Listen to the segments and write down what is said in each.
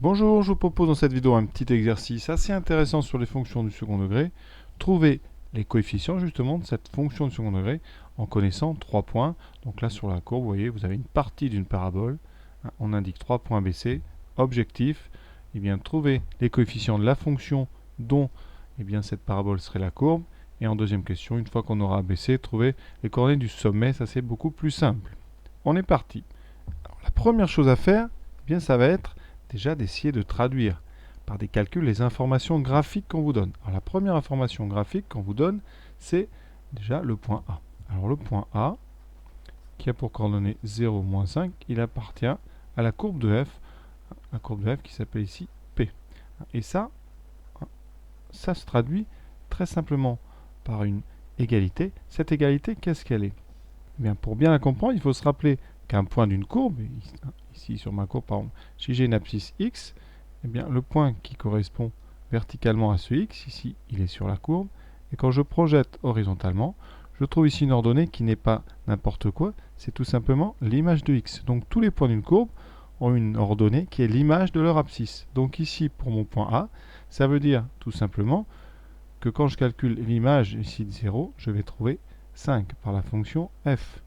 Bonjour, je vous propose dans cette vidéo un petit exercice assez intéressant sur les fonctions du second degré. Trouver les coefficients justement de cette fonction du second degré en connaissant 3 points. Donc là sur la courbe, vous voyez, vous avez une partie d'une parabole. On indique 3 points ABC. Objectif, eh bien, trouver les coefficients de la fonction dont eh bien, cette parabole serait la courbe. Et en deuxième question, une fois qu'on aura ABC, trouver les coordonnées du sommet. Ça c'est beaucoup plus simple. On est parti. Alors, la première chose à faire, eh bien, ça va être déjà d'essayer de traduire par des calculs les informations graphiques qu'on vous donne. Alors la première information graphique qu'on vous donne, c'est déjà le point A. Alors le point A, qui a pour coordonnées 0, moins 5, il appartient à la courbe de f, la courbe de f qui s'appelle ici P. Et ça se traduit très simplement par une égalité. Cette égalité, qu'est-ce qu'elle est? Eh bien, pour bien la comprendre, il faut se rappeler qu'un point d'une courbe, ici sur ma courbe, par exemple, si j'ai une abscisse x, eh bien, le point qui correspond verticalement à ce x, ici, il est sur la courbe. Et quand je projette horizontalement, je trouve ici une ordonnée qui n'est pas n'importe quoi, c'est tout simplement l'image de x. Donc tous les points d'une courbe ont une ordonnée qui est l'image de leur abscisse. Donc ici, pour mon point A, ça veut dire tout simplement que quand je calcule l'image ici de 0, je vais trouver 5 par la fonction f.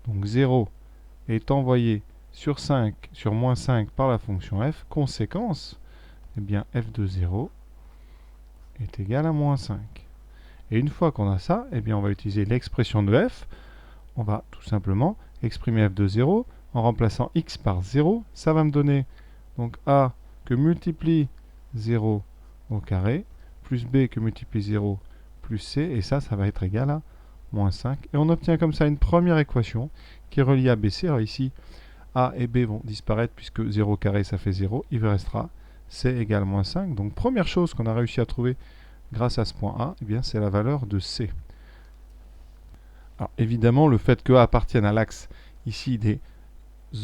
Donc 0 est envoyé sur 5 sur moins 5 par la fonction f. Conséquence, eh bien f de 0 est égal à moins 5. Et une fois qu'on a ça, eh bien on va utiliser l'expression de f. On va tout simplement exprimer f de 0 en remplaçant x par 0. Ça va me donner donc a que multiplie 0 au carré, plus b que multiplie 0 plus c, et ça va être égal à moins 5. Et on obtient comme ça une première équation qui est reliée à BC. Alors ici, A et B vont disparaître puisque 0 carré ça fait 0. Il restera C égale moins 5. Donc première chose qu'on a réussi à trouver grâce à ce point A, eh bien c'est la valeur de C. Alors évidemment, le fait que A appartienne à l'axe ici des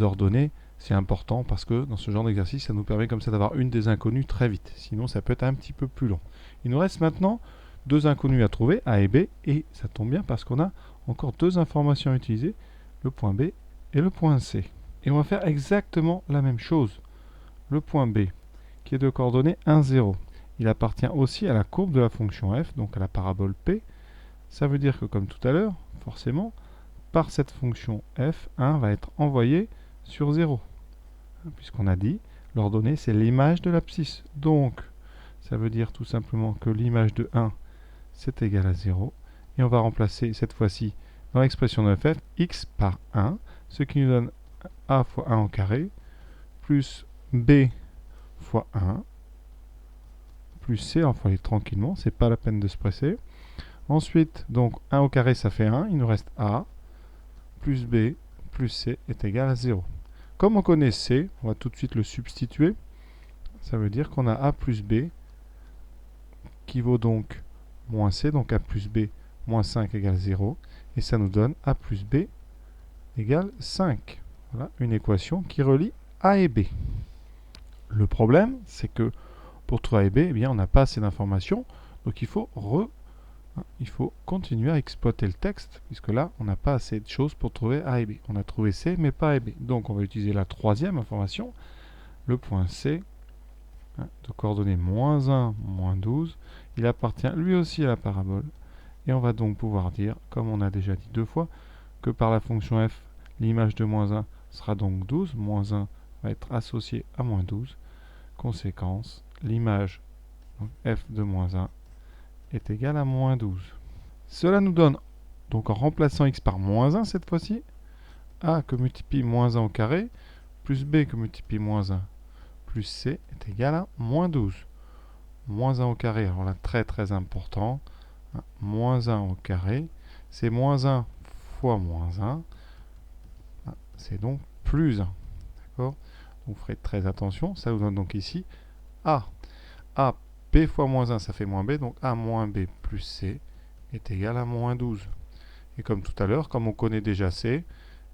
ordonnées, c'est important parce que dans ce genre d'exercice, ça nous permet comme ça d'avoir une des inconnues très vite. Sinon, ça peut être un petit peu plus long. Il nous reste maintenant deux inconnus à trouver, A et B, et ça tombe bien parce qu'on a encore deux informations à utiliser, le point B et le point C. Et on va faire exactement la même chose. Le point B, qui est de coordonnées 1, 0, il appartient aussi à la courbe de la fonction f, donc à la parabole P. Ça veut dire que comme tout à l'heure, forcément, par cette fonction f, 1 va être envoyé sur 0. Puisqu'on a dit, l'ordonnée c'est l'image de l'abscisse. Donc, ça veut dire tout simplement que l'image de 1 c'est égal à 0. Et on va remplacer cette fois-ci dans l'expression de f, x par 1, ce qui nous donne a fois 1 au carré, plus b fois 1, plus c, on va aller tranquillement, c'est pas la peine de se presser. Ensuite, donc 1 au carré ça fait 1, il nous reste a, plus b, plus c est égal à 0. Comme on connaît c, on va tout de suite le substituer. Ça veut dire qu'on a a plus b qui vaut donc moins c, donc a plus b moins 5 égale 0. Et ça nous donne a plus b égale 5. Voilà une équation qui relie a et b. Le problème, c'est que pour trouver a et b, eh bien, on n'a pas assez d'informations. Donc il faut continuer à exploiter le texte, puisque là, on n'a pas assez de choses pour trouver A et B. On a trouvé C, mais pas A et B. Donc on va utiliser la troisième information, le point C, de coordonnées moins 1, moins 12. Il appartient lui aussi à la parabole. Et on va donc pouvoir dire, comme on a déjà dit deux fois, que par la fonction f, l'image de moins 1 sera donc 12. Moins 1 va être associé à moins 12. Conséquence, l'image f de moins 1 est égal à moins 12. Cela nous donne, donc en remplaçant x par moins 1 cette fois-ci, a que multiplie moins 1 au carré, plus b que multiplie moins 1, plus c est égal à moins 12. Moins 1 au carré, alors là très très important, moins 1 au carré, c'est moins 1 fois moins 1, c'est donc plus 1. D'accord? Vous ferez très attention, ça vous donne donc ici a. A b fois moins 1, ça fait moins b, donc a moins b plus c est égal à moins 12. Et comme tout à l'heure, comme on connaît déjà c,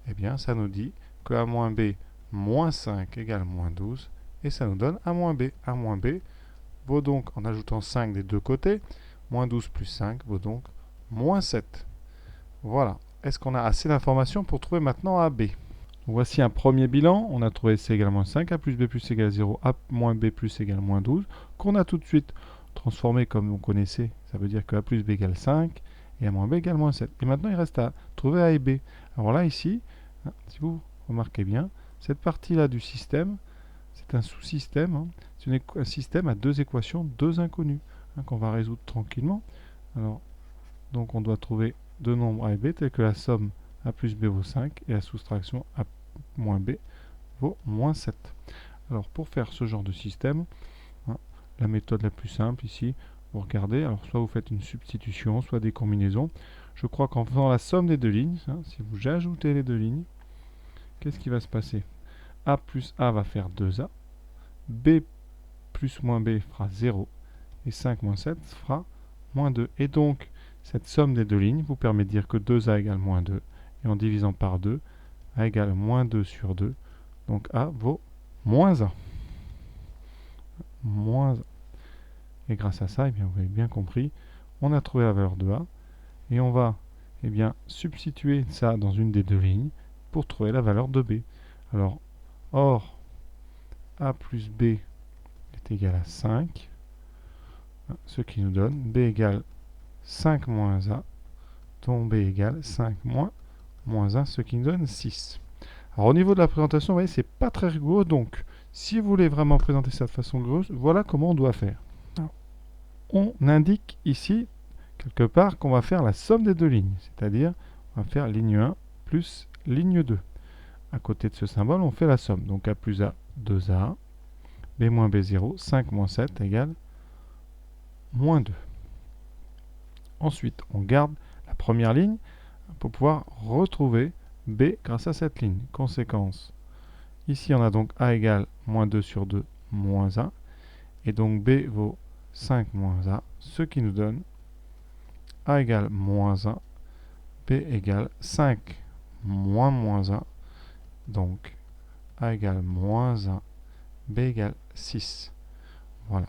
eh bien ça nous dit que a moins b moins 5 égale moins 12, et ça nous donne a moins b. A moins b vaut donc, en ajoutant 5 des deux côtés, moins 12 plus 5 vaut donc moins 7. Voilà. Est-ce qu'on a assez d'informations pour trouver maintenant a b? voici un premier bilan. On a trouvé c égale moins 5, a plus b plus égale 0, a moins b plus égale moins 12, qu'on a tout de suite transformé comme vous connaissez. Ça veut dire que a plus b égale 5 et a moins b égale moins 7. Et maintenant, il reste à trouver a et b. Alors là, ici, si vous remarquez bien, cette partie-là du système, c'est un sous-système. C'est un système à deux équations, deux inconnues, qu'on va résoudre tranquillement. Alors, donc on doit trouver deux nombres a et b tels que la somme a plus b vaut 5 et la soustraction a moins b vaut moins 7. Alors pour faire ce genre de système, la méthode la plus simple ici, vous regardez, alors soit vous faites une substitution, soit des combinaisons. Je crois qu'en faisant la somme des deux lignes, si vous ajoutez les deux lignes, qu'est-ce qui va se passer? A plus A va faire 2A, B plus moins B fera 0, et 5 moins 7 fera moins 2. Et donc, cette somme des deux lignes vous permet de dire que 2A égale moins 2, et en divisant par 2, A égale moins 2 sur 2, donc A vaut moins 1. Moins 1. Et grâce à ça, eh bien, vous avez bien compris, on a trouvé la valeur de A, et on va substituer ça dans une des deux lignes pour trouver la valeur de B. Alors, or, A plus B est égal à 5, ce qui nous donne B égale 5 moins A, dont B égale 5 moins 1, ce qui nous donne 6. Alors au niveau de la présentation, vous voyez, c'est pas très rigoureux, donc si vous voulez vraiment présenter ça de façon rigoureuse, voilà comment on doit faire. Alors, on indique ici, quelque part, qu'on va faire la somme des deux lignes, c'est-à-dire on va faire ligne 1 plus ligne 2. À côté de ce symbole, on fait la somme. Donc A plus A, 2A, B moins B0, 5 moins 7 égale moins 2. Ensuite, on garde la première ligne pour pouvoir retrouver B grâce à cette ligne. Conséquence, ici on a donc A égale moins 2 sur 2, moins 1. Et donc B vaut 5 moins A, ce qui nous donne A égale moins 1, B égale 5 moins moins 1. Donc A égale moins 1, B égale 6. Voilà.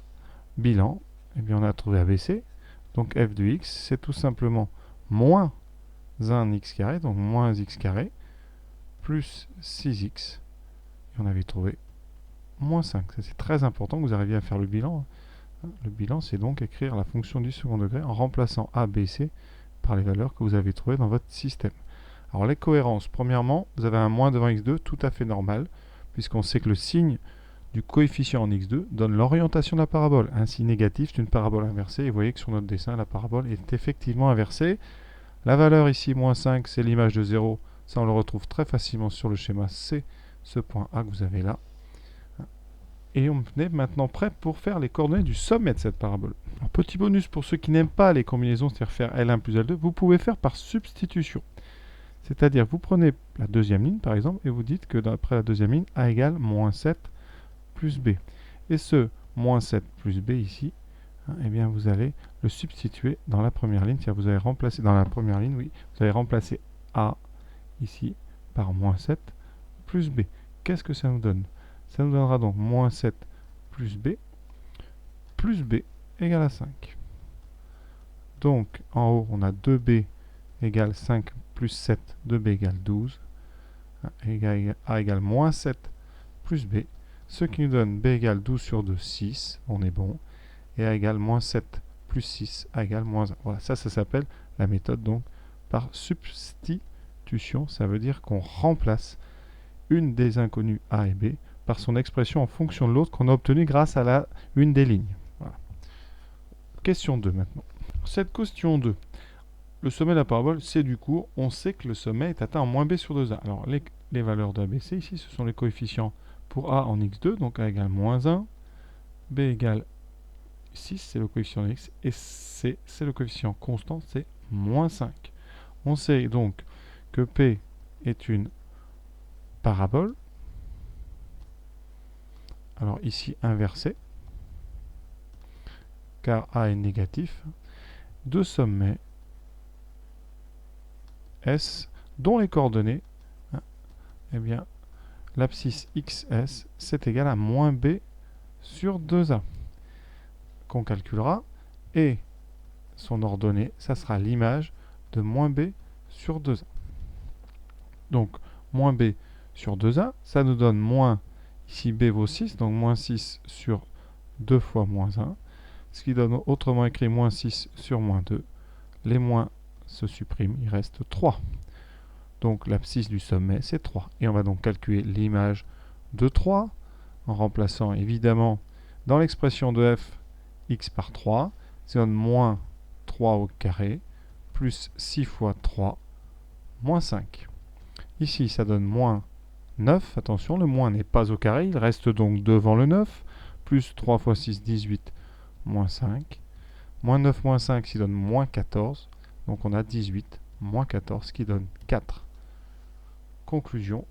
Bilan, eh bien on a trouvé ABC. Donc f de x, c'est tout simplement moins 1x carré, donc moins x carré, plus 6x. Et on avait trouvé moins 5. C'est très important que vous arriviez à faire le bilan. Le bilan, c'est donc écrire la fonction du second degré en remplaçant a, b, c par les valeurs que vous avez trouvées dans votre système. Alors les cohérences, premièrement, vous avez un moins devant x2, tout à fait normal, puisqu'on sait que le signe du coefficient en x2 donne l'orientation de la parabole. Ainsi négatif, c'est une parabole inversée. Et vous voyez que sur notre dessin, la parabole est effectivement inversée. La valeur ici, moins 5, c'est l'image de 0. Ça, on le retrouve très facilement sur le schéma. C'est ce point A que vous avez là. Et on est maintenant prêt pour faire les coordonnées du sommet de cette parabole. Alors, petit bonus pour ceux qui n'aiment pas les combinaisons, c'est-à-dire faire L1 plus L2, vous pouvez faire par substitution. C'est-à-dire, vous prenez la deuxième ligne, par exemple, et vous dites que d'après la deuxième ligne, A égale moins 7 plus B. Et ce moins 7 plus B ici, eh bien vous allez le substituer dans la première ligne. C'est-à-dire vous allez remplacer dans la première ligne, oui, vous allez remplacer A ici par moins 7 plus B. Qu'est-ce que ça nous donne? Ça nous donnera donc moins 7 plus B égale à 5. Donc en haut, on a 2B égale 5 plus 7, 2B égale 12. A égale moins 7 plus B. Ce qui nous donne B égale 12 sur 2, 6, on est bon. Et A égale moins 7 plus 6, A égale moins 1. Voilà, ça s'appelle la méthode donc par substitution. Ça veut dire qu'on remplace une des inconnues A et B par son expression en fonction de l'autre qu'on a obtenue grâce à une des lignes. Voilà. Question 2 maintenant. Cette question 2, le sommet de la parabole, c'est du cours. On sait que le sommet est atteint en moins B sur 2A. Alors les valeurs d'ABC ici, ce sont les coefficients pour A en x2, donc A égale moins 1, B égale 6, c'est le coefficient de x, et C, c'est le coefficient constant, c'est moins 5. On sait donc que P est une parabole, alors ici inversée, car A est négatif, de sommet S, dont les coordonnées, eh bien, l'abscisse XS, c'est égal à moins B sur 2A, qu'on calculera, et son ordonnée, ça sera l'image de moins B sur 2A. Donc, moins B sur 2a, ça nous donne moins, ici b vaut 6, donc moins 6 sur 2 fois moins 1, ce qui donne autrement écrit moins 6 sur moins 2. Les moins se suppriment, il reste 3. Donc l'abscisse du sommet, c'est 3. Et on va donc calculer l'image de 3, en remplaçant évidemment dans l'expression de f, x par 3, ça donne moins 3 au carré, plus 6 fois 3, moins 5. Ici, ça donne moins 9. Attention, le moins n'est pas au carré, il reste donc devant le 9. Plus 3 fois 6, 18, moins 5. Moins 9, moins 5, qui donne moins 14. Donc on a 18, moins 14, qui donne 4. Conclusion,